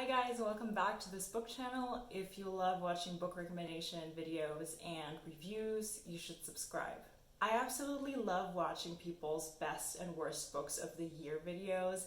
Hi guys, welcome back to this book channel. If you love watching book recommendation videos and reviews, you should subscribe. I absolutely love watching people's best and worst books of the year videos,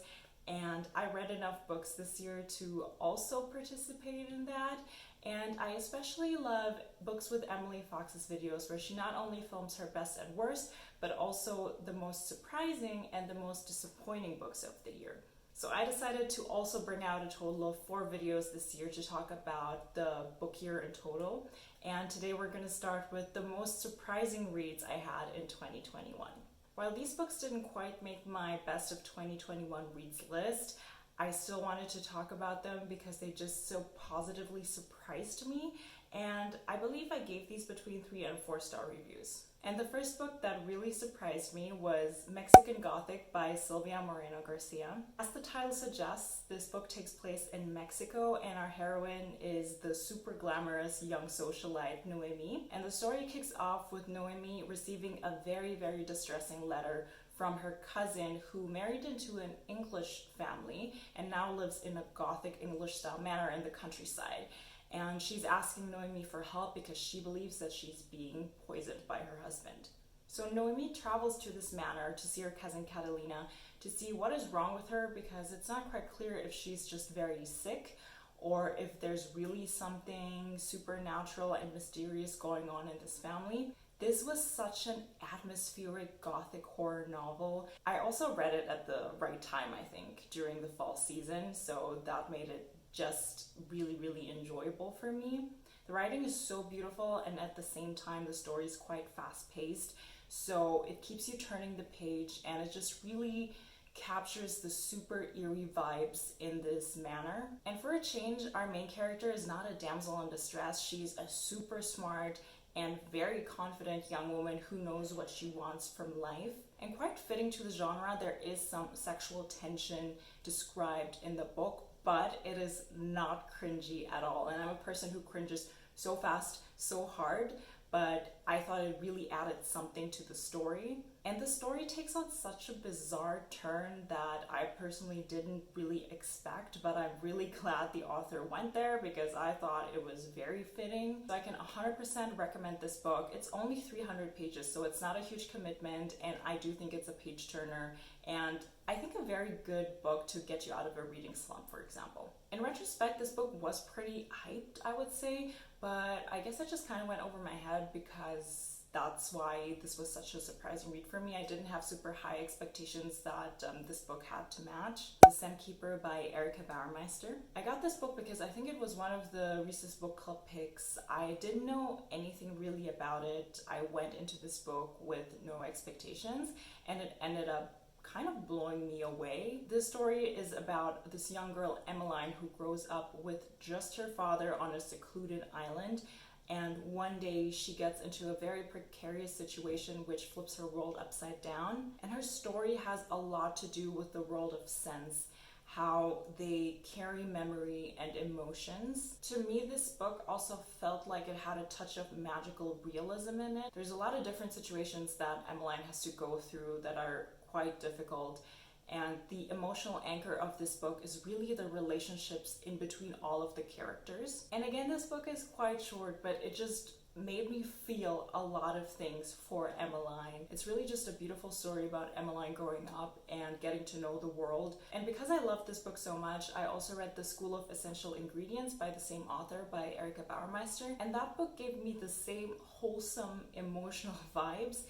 and I read enough books this year to also participate in that. And I especially love books with Emily Fox's videos, where she not only films her best and worst, but also the most surprising and the most disappointing books of the year. So I decided to also bring out a total of 4 videos this year to talk about the book year in total. And today we're going to start with the most surprising reads I had in 2021. While these books didn't quite make my best of 2021 reads list, I still wanted to talk about them because they just so positively surprised me, and I believe I gave these between 3 and 4 star reviews. And the first book that really surprised me was Mexican Gothic by Silvia Moreno Garcia. As the title suggests, this book takes place in Mexico, and our heroine is the super glamorous young socialite Noemi. And the story kicks off with Noemi receiving a very, very distressing letter from her cousin, who married into an English family and now lives in a Gothic English style manor in the countryside. And she's asking Noemi for help because she believes that she's being poisoned by her husband. So Noemi travels to this manor to see her cousin Catalina to see what is wrong with her, because it's not quite clear if she's just very sick or if there's really something supernatural and mysterious going on in this family. This was such an atmospheric Gothic horror novel. I also read it at the right time, I think, during the fall season, so that made it just really, really enjoyable for me. The writing is so beautiful, and at the same time the story is quite fast-paced, so it keeps you turning the page, and it just really captures the super eerie vibes in this manner. And for a change, our main character is not a damsel in distress. She's a super smart and very confident young woman who knows what she wants from life. And quite fitting to the genre, there is some sexual tension described in the book, but it is not cringy at all. And I'm a person who cringes so fast, so hard, but I thought it really added something to the story. And the story takes on such a bizarre turn that I personally didn't really expect, but I'm really glad the author went there because I thought it was very fitting. So I can 100% recommend this book. It's only 300 pages, so it's not a huge commitment, and I do think it's a page turner, and I think a very good book to get you out of a reading slump, for example. In retrospect, this book was pretty hyped, I would say, but I guess it just kind of went over my head because that's why this was such a surprising read for me. I didn't have super high expectations that this book had to match. The Sun Keeper by Bauermeister. I got this book because I think it was one of the Reese's Book Club picks. I didn't know anything really about it. I went into this book with no expectations, and it ended up kind of blowing me away. This story is about this young girl, Emmeline, who grows up with just her father on a secluded island, and one day she gets into a very precarious situation which flips her world upside down. And her story has a lot to do with the world of sense, how they carry memory and emotions. To me, this book also felt like it had a touch of magical realism in it. There's a lot of different situations that Emmeline has to go through that are quite difficult, and the emotional anchor of this book is really the relationships in between all of the characters. And again, this book is quite short, but it just made me feel a lot of things for Emmeline. It's really just a beautiful story about Emmeline growing up and getting to know the world. And because I love this book so much, I also read The School of Essential Ingredients by the same author, by Bauermeister, and that book gave me the same wholesome emotional vibes.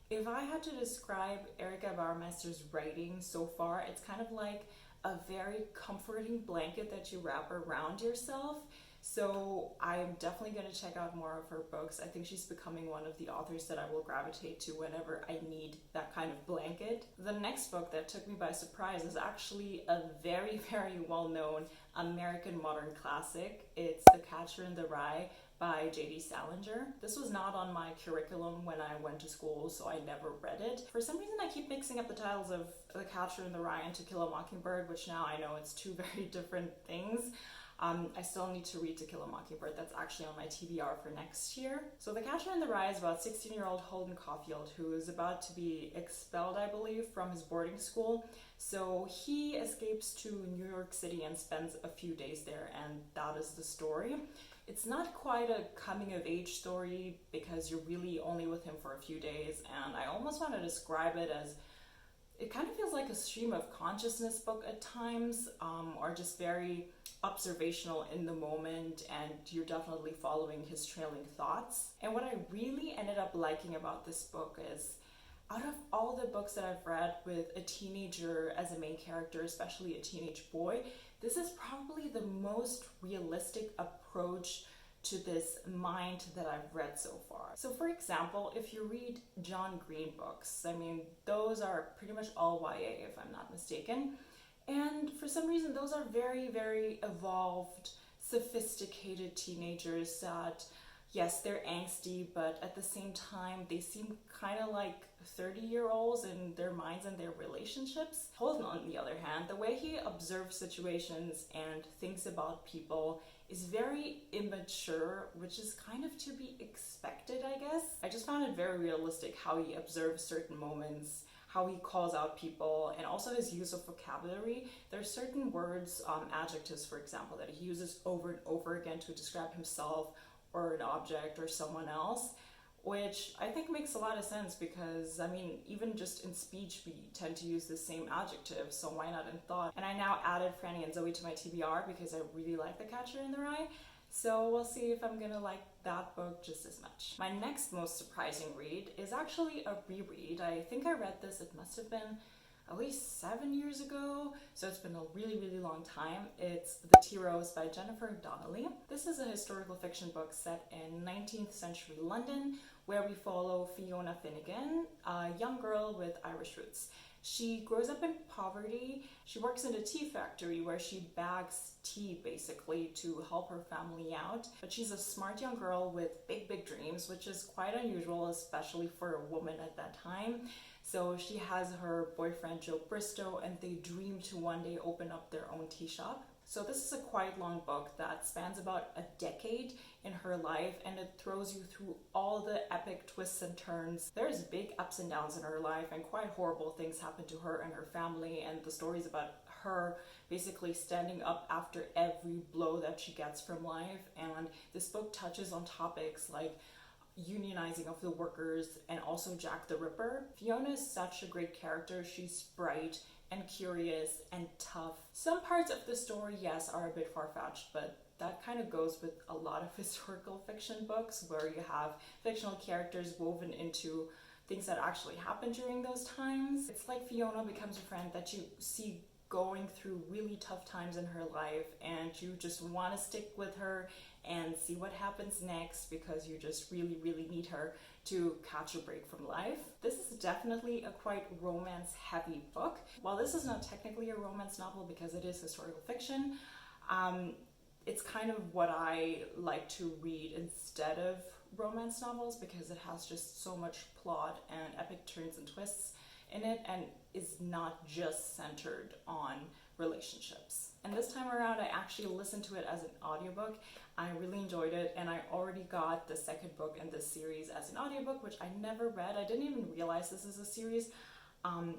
If I had to describe Bauermeister's writing so far, it's kind of like a very comforting blanket that you wrap around yourself. So I'm definitely going to check out more of her books. I think she's becoming one of the authors that I will gravitate to whenever I need that kind of blanket. The next book that took me by surprise is actually a very, very well-known American modern classic. It's The Catcher in the Rye by J.D. Salinger. This was not on my curriculum when I went to school, so I never read it. For some reason, I keep mixing up the titles of The Catcher in the Rye and To Kill a Mockingbird, which now I know it's two very different things. I still need to read To Kill a Mockingbird. That's actually on my TBR for next year. So The Catcher in the Rye is about 16-year-old Holden Caulfield, who is about to be expelled, I believe, from his boarding school. So he escapes to New York City and spends a few days there, and that is the story. It's not quite a coming-of-age story because you're really only with him for a few days, and I almost want to describe it as, it kind of feels like a stream of consciousness book at times, or just very observational in the moment, and you're definitely following his trailing thoughts. And what I really ended up liking about this book is, out of all the books that I've read with a teenager as a main character, especially a teenage boy, this is probably the most realistic approach to this mind that I've read so far. So for example, if you read John Green books, I mean, those are pretty much all YA if I'm not mistaken. And for some reason, those are very, very evolved, sophisticated teenagers that, yes, they're angsty, but at the same time, they seem kind of like 30-year-olds in their minds and their relationships. Holden, on the other hand, the way he observes situations and thinks about people is very immature, which is kind of to be expected, I guess. I just found it very realistic how he observes certain moments, how he calls out people, and also his use of vocabulary. There are certain words, adjectives, for example, that he uses over and over again to describe himself or an object or someone else, which I think makes a lot of sense because, I mean, even just in speech, we tend to use the same adjective, so why not in thought? And I now added Franny and Zoe to my TBR because I really like The Catcher in the Rye, so we'll see if I'm gonna like that book just as much. My next most surprising read is actually a reread. I think I read this, it must have been at least 7 years ago, so it's been a really, really long time. It's The Tea Rose by Jennifer Donnelly. This is a historical fiction book set in 19th century London, where we follow Fiona Finnegan, a young girl with Irish roots. She grows up in poverty. She works in a tea factory where she bags tea basically to help her family out. But she's a smart young girl with big, big dreams, which is quite unusual, especially for a woman at that time. So she has her boyfriend Joe Bristow, and they dream to one day open up their own tea shop. So this is a quite long book that spans about a decade in her life, and it throws you through all the epic twists and turns. There's big ups and downs in her life, and quite horrible things happen to her and her family, and the stories about her basically standing up after every blow that she gets from life. And this book touches on topics like unionizing of the workers and also Jack the Ripper. Fiona is such a great character. She's bright and curious and tough. Some parts of the story, yes, are a bit far-fetched, but that kind of goes with a lot of historical fiction books where you have fictional characters woven into things that actually happened during those times. It's like Fiona becomes a friend that you see going through really tough times in her life, and you just want to stick with her and see what happens next because you just really, really need her to catch a break from life. This is definitely a quite romance-heavy book. While this is not technically a romance novel because it is historical fiction, it's kind of what I like to read instead of romance novels because it has just so much plot and epic turns and twists in it and is not just centered on relationships. And this time around, I actually listened to it as an audiobook. I really enjoyed it, and I already got the second book in this series as an audiobook, which I never read. I didn't even realize this is a series.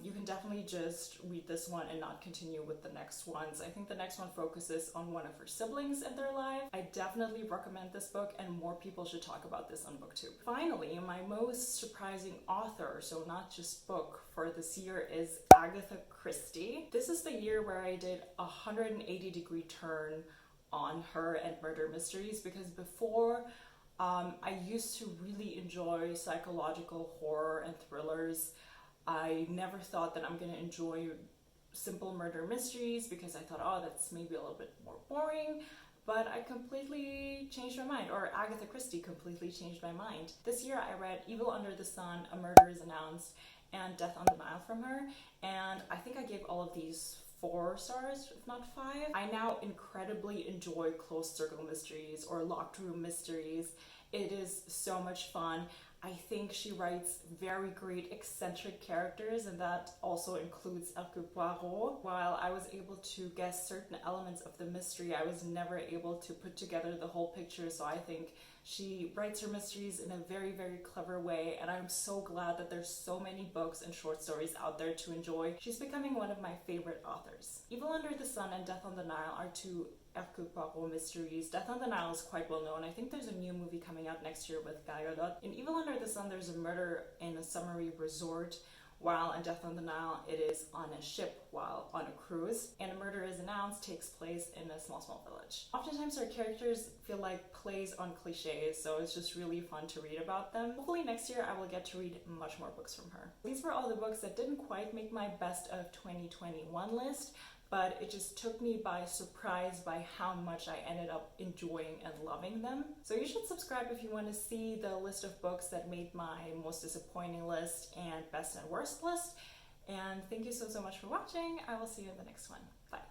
You can definitely just read this one and not continue with the next ones. I think the next one focuses on one of her siblings in their life. I definitely recommend this book, and more people should talk about this on BookTube. Finally, my most surprising author, so not just book, for this year is Agatha Christie. This is the year where I did a 180-degree turn on her and murder mysteries, because before I used to really enjoy psychological horror and thrillers. I never thought that I'm going to enjoy simple murder mysteries because I thought, oh, that's maybe a little bit more boring, but I completely changed my mind, or Agatha Christie completely changed my mind. This year I read Evil Under the Sun, A Murder is Announced, and Death on the Nile from her, and I think I gave all of these 4 stars, if not 5. I now incredibly enjoy closed circle mysteries or locked room mysteries. It is so much fun. I think she writes very great eccentric characters, and that also includes Hercule Poirot. While I was able to guess certain elements of the mystery, I was never able to put together the whole picture, so I think she writes her mysteries in a very, very clever way, and I'm so glad that there's so many books and short stories out there to enjoy. She's becoming one of my favorite authors. Evil Under the Sun and Death on the Nile are two Hercule Poirot mysteries. Death on the Nile is quite well known. I think there's a new movie coming out next year with Garcia. In Evil Under the Sun, there's a murder in a summery resort, while in Death on the Nile, it is on a ship while on a cruise, and a murder is announced, takes place in a small village. Oftentimes her characters feel like plays on cliches, so it's just really fun to read about them. Hopefully next year I will get to read much more books from her. These were all the books that didn't quite make my best of 2021 list, but it just took me by surprise by how much I ended up enjoying and loving them. So you should subscribe if you want to see the list of books that made my most disappointing list and best and worst list. And thank you so much for watching. I will see you in the next one. Bye.